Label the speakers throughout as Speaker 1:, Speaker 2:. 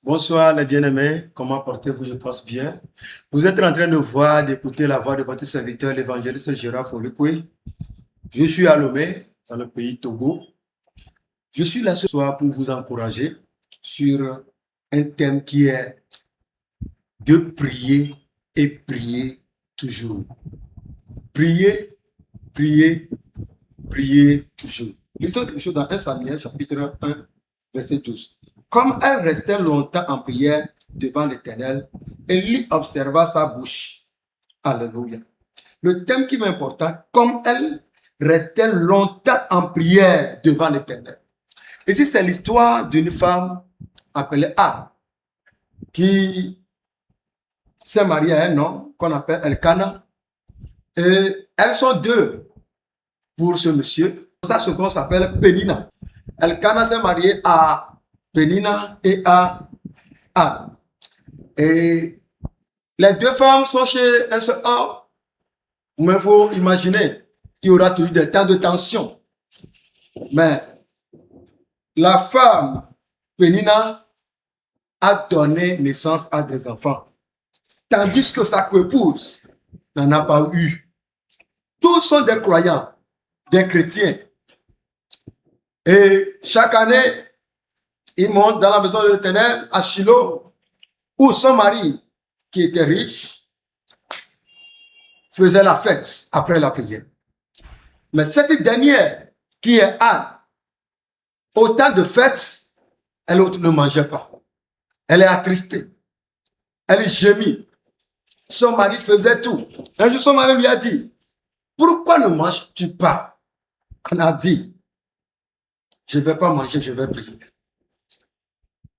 Speaker 1: Bonsoir les bien-aimés, comment portez-vous? Je pense bien. Vous êtes en train de voir, d'écouter la voix de votre serviteur, l'évangéliste Gérard Folikoué. Je suis à Lomé, dans le pays Togo. Je suis là ce soir pour vous encourager sur un thème qui est de prier et prier toujours. Prier, prier, prier toujours. Lisons quelque chose dans 1 Samuel chapitre 1, verset 12. Comme elle restait longtemps en prière devant l'Éternel, Élie observa sa bouche. Alléluia. Le thème qui m'importe, comme elle restait longtemps en prière devant l'Éternel. Ici, c'est l'histoire d'une femme appelée Anne, qui s'est mariée à un homme qu'on appelle Elkana. Et elles sont deux pour ce monsieur. Sa seconde s'appelle Pénina. Elkana s'est marié à Pénina et à Anne. Et les deux femmes sont chez un seul homme. Mais il faut imaginer qu'il y aura toujours des temps de tension. Mais la femme, Pénina, a donné naissance à des enfants. Tandis que sa coépouse n'en a pas eu. Tous sont des croyants, des chrétiens. Et chaque année, ils montent dans la maison de l'Éternel à Shiloh, où son mari, qui était riche, faisait la fête après la prière. Mais cette dernière, qui est Anne, au temps de fête, elle ne mangeait pas. Elle est attristée. Elle gémit. Son mari faisait tout. Un jour, son mari lui a dit, pourquoi ne manges-tu pas? Elle a dit, je ne vais pas manger, je vais prier.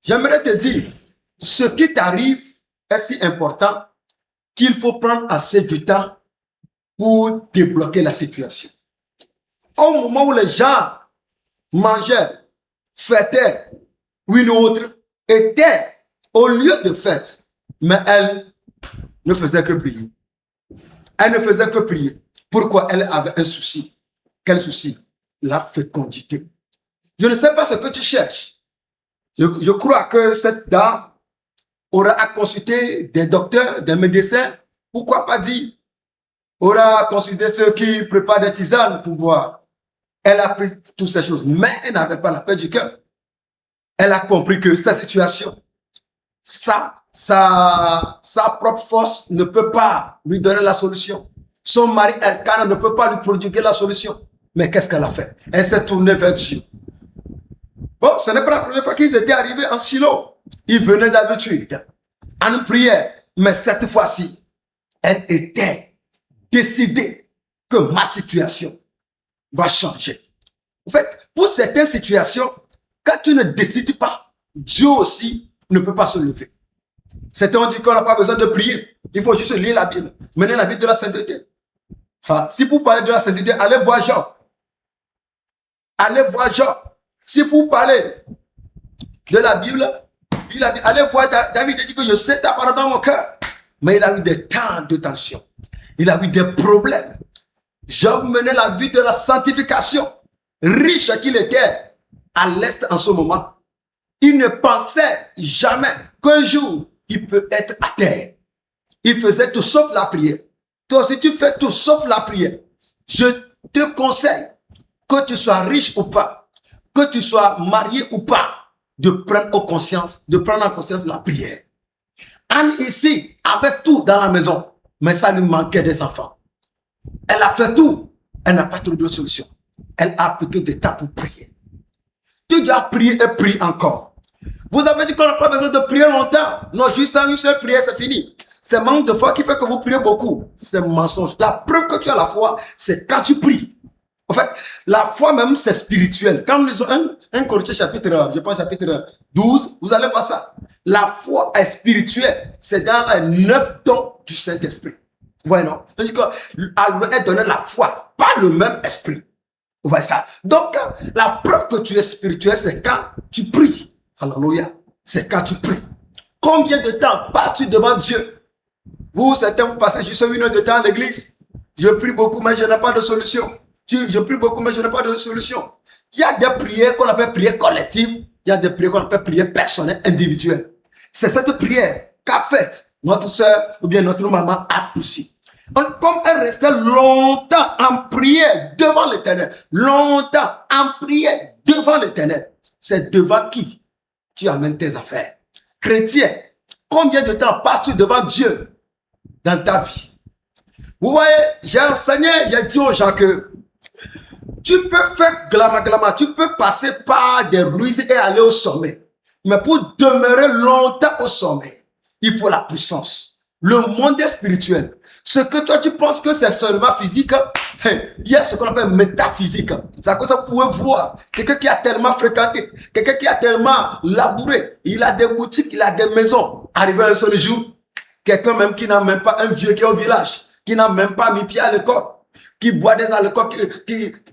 Speaker 1: J'aimerais te dire, ce qui t'arrive est si important qu'il faut prendre assez de temps pour débloquer la situation. Au moment où les gens mangeaient, fêtaient, ou une autre, étaient au lieu de fête, mais elle ne faisait que prier. Elle ne faisait que prier. Pourquoi? Elle avait un souci. Quel souci? La fécondité. Je ne sais pas ce que tu cherches. Je crois que cette dame aura à consulter des docteurs, des médecins. Pourquoi pas dire? Aura à consulter ceux qui préparent des tisanes pour boire. Elle a pris toutes ces choses, mais elle n'avait pas la paix du cœur. Elle a compris que sa situation, sa propre force ne peut pas lui donner la solution. Son mari Elkana ne peut pas lui prodiguer la solution. Mais qu'est-ce qu'elle a fait? Elle s'est tournée vers Dieu. Bon, ce n'est pas la première fois qu'ils étaient arrivés en Shiloh. Ils venaient d'habitude en prière. Mais cette fois-ci, elle était décidée que ma situation va changer. En fait, pour certaines situations, quand tu ne décides pas, Dieu aussi ne peut pas se lever. Certains ont dit qu'on n'a pas besoin de prier. Il faut juste lire la Bible. Mener la vie de la sainteté. Si pour parler de la sainteté, allez voir Job. Allez voir Job. Si pour parler de la Bible, allez voir David dit que je sais ta parole dans mon cœur. Mais il a eu des temps de tension. Il a eu des problèmes. Job menait la vie de la sanctification. Riche qu'il était à l'est en ce moment. Il ne pensait jamais qu'un jour, il peut être à terre. Il faisait tout sauf la prière. Toi aussi, tu fais tout sauf la prière. Je te conseille, que tu sois riche ou pas, que tu sois marié ou pas, de prendre en conscience de la prière. Anne ici avait tout dans la maison, mais ça lui manquait des enfants. Elle a fait tout, elle n'a pas trouvé de solution. Elle a plutôt des temps pour prier. Tu dois prier et prier encore. Vous avez dit qu'on n'a pas besoin de prier longtemps. Non, juste en une seule prière, c'est fini. C'est le manque de foi qui fait que vous priez beaucoup. C'est mensonge. La preuve que tu as la foi, c'est quand tu pries. En fait, la foi même, c'est spirituel. Quand nous lisons 1 Corinthiens chapitre, je pense chapitre 12, vous allez voir ça. La foi est spirituelle. C'est dans les 9 dons du Saint-Esprit. Vous voyez, non? C'est-à-dire qu'elle est donné la foi, pas le même esprit. Vous voyez ça? Donc, la preuve que tu es spirituel, c'est quand tu pries. Alléluia. C'est quand tu pries. Combien de temps passes-tu devant Dieu? Vous, certains, vous passez juste 1 heure de temps à l'église. Je prie beaucoup, mais je n'ai pas de solution. Je prie beaucoup, mais je n'ai pas de solution. Il y a des prières qu'on appelle prières collectives. Il y a des prières qu'on appelle prières personnelles, individuelles. C'est cette prière qu'a faite notre soeur ou bien notre maman a aussi. Comme elle restait longtemps en prière devant l'Éternel, longtemps en prière devant l'Éternel, c'est devant qui tu amènes tes affaires. Chrétien, combien de temps passes-tu devant Dieu dans ta vie? Vous voyez, j'ai enseigné, j'ai dit aux gens que tu peux faire glama, tu peux passer par des ruses et aller au sommet. Mais pour demeurer longtemps au sommet, il faut la puissance. Le monde est spirituel. Ce que toi tu penses que c'est seulement physique, il y a ce qu'on appelle métaphysique. C'est à cause ça que vous pouvez voir quelqu'un qui a tellement fréquenté, quelqu'un qui a tellement labouré, il a des boutiques, il a des maisons. Arrivé un seul jour, quelqu'un même qui n'a même pas un vieux qui est au village, qui n'a même pas mis pied à l'école, qui boit des alcools,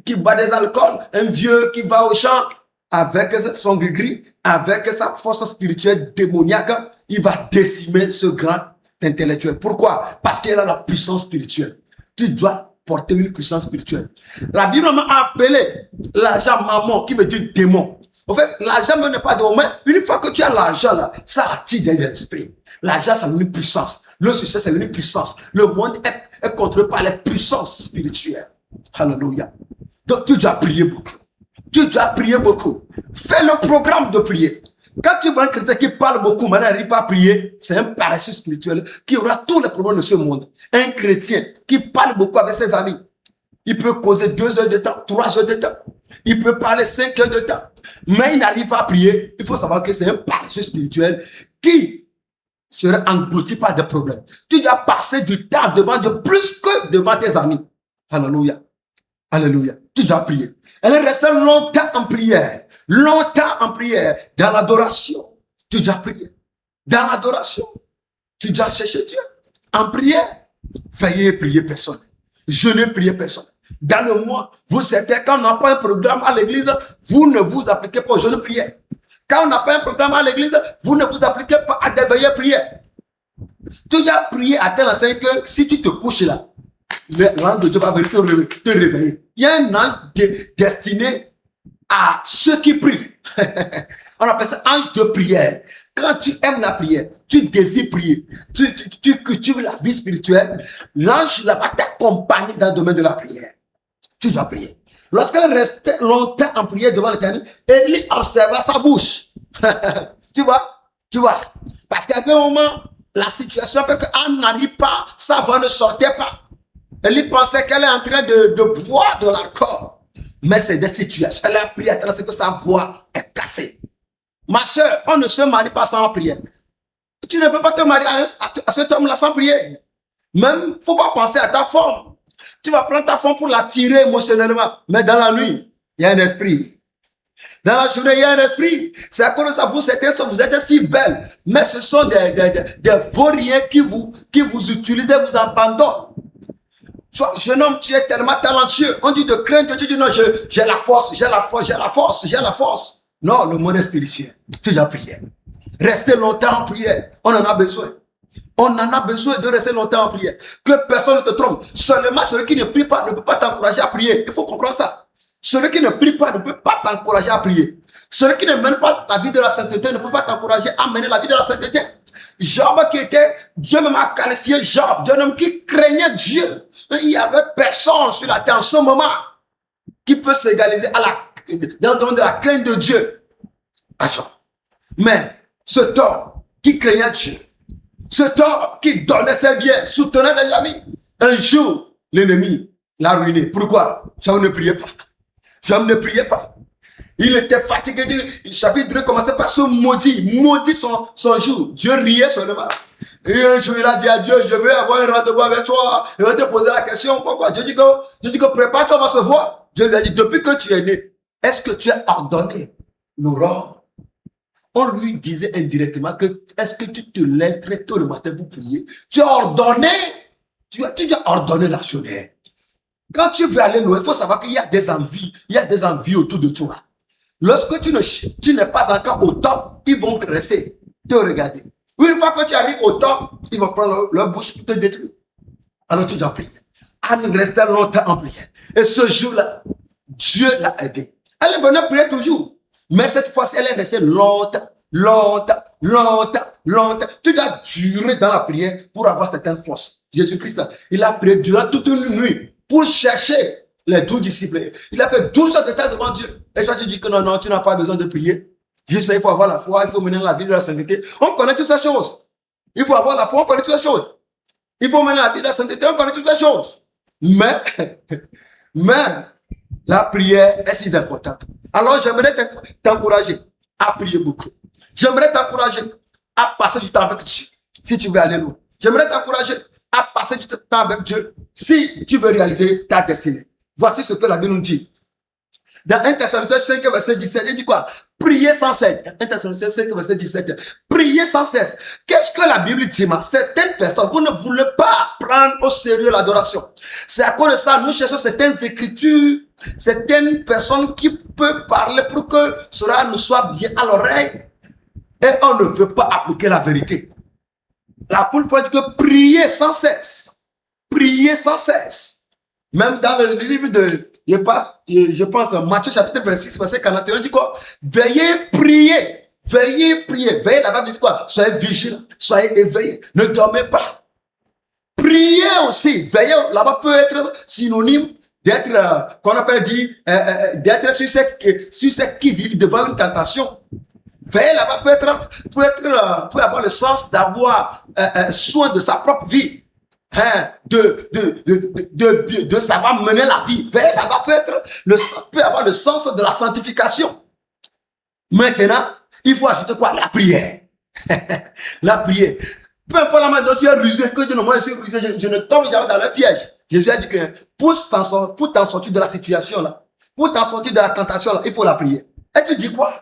Speaker 1: qui boit des alcools, un vieux qui va au champ avec son gris, avec sa force spirituelle démoniaque, il va décimer ce grand intellectuel. Pourquoi? Parce qu'il a la puissance spirituelle. Tu dois porter une puissance spirituelle. La Bible m'a appelé l'argent maman, qui veut dire démon. En fait, l'argent n'est pas démon, mais une fois que tu as l'argent là, ça attire des esprits. L'argent, c'est une puissance. Le succès, c'est une puissance. Le monde est contrôlé par les puissances spirituelles. Alléluia. Donc, tu dois prier beaucoup. Tu dois prier beaucoup. Fais le programme de prier. Quand tu vois un chrétien qui parle beaucoup, mais n'arrive pas à prier, c'est un paresseux spirituel qui aura tous les problèmes de ce monde. Un chrétien qui parle beaucoup avec ses amis, il peut causer 2 heures de temps, 3 heures de temps. Il peut parler 5 heures de temps. Mais il n'arrive pas à prier. Il faut savoir que c'est un paresseux spirituel qui serait englouti par des problèmes. Tu dois passer du temps devant Dieu plus que devant tes amis. Alléluia. Alléluia. Tu dois prier. Elle est restée longtemps en prière. Longtemps en prière. Dans l'adoration. Tu dois prier. Dans l'adoration. Tu dois chercher Dieu. En prière. Veillez prier personne. Jeûnez prier personne. Dans le mois, vous savez, quand on n'a pas un programme à l'église, vous ne vous appliquez pas au jeûne prière. Quand on n'a pas un programme à l'église, vous ne vous appliquez pas à des veillées prières. Tu dois prier à tel enseigne que si tu te couches là, l'ange de Dieu va venir te réveiller. Il y a un ange destiné à ceux qui prient. On appelle ça ange de prière. Quand tu aimes la prière, tu désires prier, tu cultives la vie spirituelle, l'ange là va t'accompagner dans le domaine de la prière. Tu dois prier. Lorsqu'elle restait longtemps en prière devant l'Éternel, Élie observa sa bouche. Tu vois. Parce qu'à un moment, la situation fait qu'elle n'arrive pas, sa voix ne sortait pas. Élie pensait qu'elle est en train de boire de l'alcool. Mais c'est des situations. Elle a prié à tel point que sa voix est cassée. Ma soeur, on ne se marie pas sans prière. Tu ne peux pas te marier à cet homme-là sans prière. Même, il ne faut pas penser à ta forme. Tu vas prendre ta femme pour l'attirer émotionnellement. Mais dans la nuit, il y a un esprit. Dans la journée, il y a un esprit. C'est à cause de ça, vous êtes si belles. Mais ce sont des vauriens qui vous utilisent et vous abandonnent. Toi, jeune homme, tu es tellement talentueux. On dit de craindre, tu dis non, j'ai la force. Non, le monde est spirituel. Tu dois prier. Rester longtemps en prière. On en a besoin. On en a besoin de rester longtemps en prière. Que personne ne te trompe. Seulement celui qui ne prie pas ne peut pas t'encourager à prier. Il faut comprendre ça. Celui qui ne prie pas ne peut pas t'encourager à prier. Celui qui ne mène pas la vie de la sainteté ne peut pas t'encourager à mener la vie de la sainteté. Job qui était, Dieu même a qualifié Job d'un homme qui craignait Dieu. Il n'y avait personne sur la terre en ce moment qui peut s'égaliser dans le domaine de la crainte de Dieu à Job. Mais cet homme qui craignait Dieu, cet homme qui donnait ses biens, soutenait les amis, un jour, l'ennemi l'a ruiné. Pourquoi? Job ne priait pas. Job ne priait pas. Il était fatigué. Le chapitre 2 commençait par se maudit son jour. Dieu riait seulement. Et un jour, il a dit à Dieu, je veux avoir un rendez-vous avec toi. Il va te poser la question, pourquoi? Dieu dit que prépare-toi, on va se voir. Dieu lui a dit, depuis que tu es né, est-ce que tu as ordonné l'aurore? On lui disait indirectement que, est-ce que tu te lèves très tôt le matin pour prier? Tu as ordonné, tu as ordonné la journée. Quand tu veux aller loin, il faut savoir qu'il y a des envies autour de toi. Lorsque tu n'es pas encore au top, ils vont rester, te regarder. Une fois que tu arrives au top, ils vont prendre leur bouche pour te détruire. Alors tu dois prier. Anne restait longtemps en prière. Et ce jour-là, Dieu l'a aidé. Elle venait prier toujours. Mais cette fois-ci, elle est restée longtemps longtemps. Tu dois durer dans la prière pour avoir certaines forces. Jésus-Christ, il a prié durant toute une nuit pour chercher les 12 disciples. Il a fait 12 heures de temps devant Dieu. Et toi, tu dis que non, tu n'as pas besoin de prier. Juste, il faut avoir la foi, il faut mener la vie de la sainteté. On connaît toutes ces choses. Il faut avoir la foi, on connaît toutes ces choses. Il faut mener la vie de la sainteté, on connaît toutes ces choses. Mais, la prière est si importante. Alors, j'aimerais t'encourager à prier beaucoup. J'aimerais t'encourager à passer du temps avec Dieu, si tu veux aller loin. J'aimerais t'encourager à passer du temps avec Dieu, si tu veux réaliser ta destinée. Voici ce que la Bible nous dit. Dans 1 Thessaloniciens 5, verset 17, il dit quoi? Priez sans cesse. 1 Thessaloniciens 5, verset 17. Priez sans cesse. Qu'est-ce que la Bible dit? Certaines personnes, vous ne voulez pas prendre au sérieux l'adoration. C'est à cause de ça, nous cherchons certaines écritures, certaines personnes qui peuvent parler pour que cela nous soit bien à l'oreille. Et on ne veut pas appliquer la vérité. La Bible dit que priez sans cesse. Priez sans cesse. Même dans le livre de, je pense, Matthieu chapitre 26, verset 41, il dit quoi? Veillez, priez. Veillez, priez. Veillez, la Bible dit quoi? Soyez vigilants, soyez éveillés. Ne dormez pas. Priez aussi. Veillez, là-bas peut être synonyme d'être, qu'on appelle d'être sur ceux qui vivent devant une tentation. Veiller là-bas peut avoir le sens d'avoir soin de sa propre vie, de savoir mener la vie. Veiller là-bas peut avoir le sens de la sanctification. Maintenant, il faut ajouter quoi? La prière. La prière. Peu importe la manière dont tu es rusé, que tu ne moi je suis rusé, je ne tombe jamais dans le piège. Jésus a dit que pour t'en sortir de la situation là, pour t'en sortir de la tentation là, il faut la prière. Et tu dis quoi?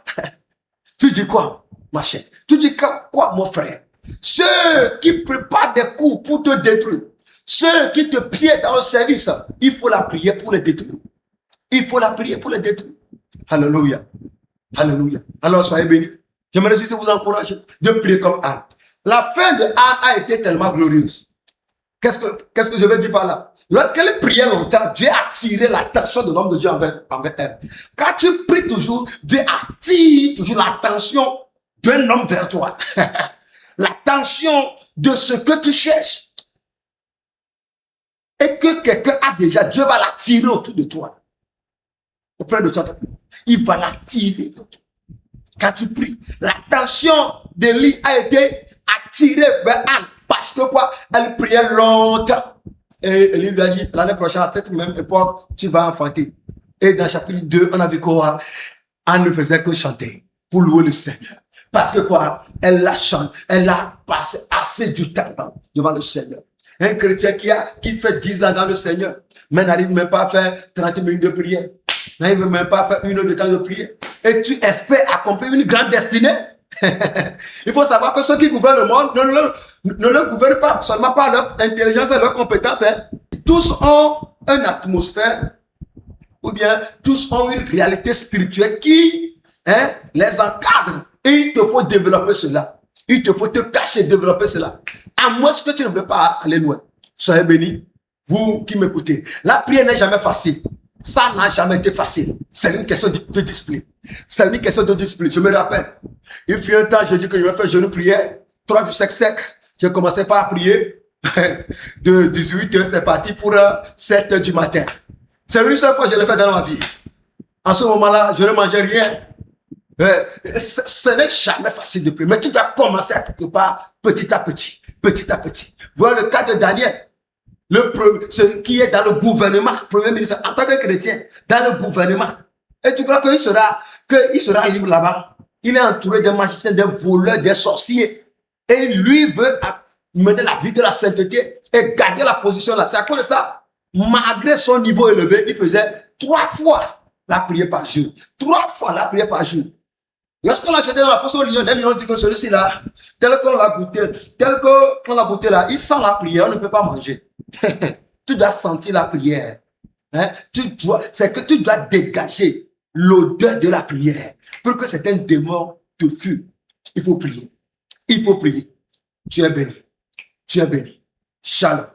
Speaker 1: Tu dis quoi, ma chère? Tu dis quoi, mon frère? Ceux qui préparent des coups pour te détruire, ceux qui te pièdent dans le service, il faut la prier pour les détruire. Il faut la prier pour les détruire. Alléluia. Alléluia. Alors, soyez bénis. J'aimerais juste vous encourager de prier comme Anne. La fin de Anne a été tellement glorieuse. Qu'est-ce que je veux dire par là? Lorsqu'elle priait longtemps, Dieu a attiré l'attention de l'homme de Dieu envers elle. Quand tu pries toujours, Dieu attire toujours l'attention d'un homme vers toi. L'attention de ce que tu cherches. Et que quelqu'un a déjà, Dieu va l'attirer autour de toi. Auprès de toi. Il va l'attirer vers toi. Quand tu pries, l'attention d'Élie a été attirée vers Anne. Parce que quoi? Elle priait longtemps. Et il lui a dit, l'année prochaine, à cette même époque, tu vas enfanter. Et dans chapitre 2, on a vu quoi? Anne ne faisait que chanter pour louer le Seigneur. Parce que quoi? Elle a passé assez du temps devant le Seigneur. Un chrétien qui fait 10 ans dans le Seigneur, mais n'arrive même pas à faire 30 minutes de prière. N'arrive même pas à faire 1 heure de temps de prière. Et tu espères accomplir une grande destinée? Il faut savoir que ceux qui gouvernent le monde ne le gouvernent pas seulement par leur intelligence et leur compétence. Tous ont une atmosphère ou bien tous ont une réalité spirituelle qui les encadre. Et il te faut développer cela. Il te faut te cacher, développer cela. À moins que tu ne veux pas aller loin. Soyez bénis, vous qui m'écoutez. La prière n'est jamais facile. Ça n'a jamais été facile. C'est une question de discipline. C'est une question de discipline. Je me rappelle. Il fut un temps, je dis que je vais faire jeûne prière. 3 jours sec. J'ai commencé par prier. De 18h, c'était parti pour 7h du matin. C'est une seule fois que je l'ai fait dans ma vie. En ce moment-là, je ne mangeais rien. Ce n'est jamais facile de prier. Mais tu dois commencer à quelque part, petit à petit. Petit à petit. Voilà le cas de Daniel. Ce qui est dans le gouvernement, premier ministre, en tant que chrétien, dans le gouvernement. Et tu crois qu'il sera libre là-bas? Il est entouré des magiciens, des voleurs, des sorciers. Et lui veut mener la vie de la sainteté et garder la position là. C'est à cause de ça. Malgré son niveau élevé, il faisait 3 fois la prière par jour. 3 fois la prière par jour. Lorsqu'on l'a jeté dans la fosse au lion, les lions dit que celui-ci là, tel qu'on l'a goûté là, il sent la prière, on ne peut pas manger. Tu dois sentir la prière. C'est que tu dois dégager l'odeur de la prière pour que certains démons te fuient. Il faut prier. Il faut prier. Tu es béni. Tu es béni. Shalom.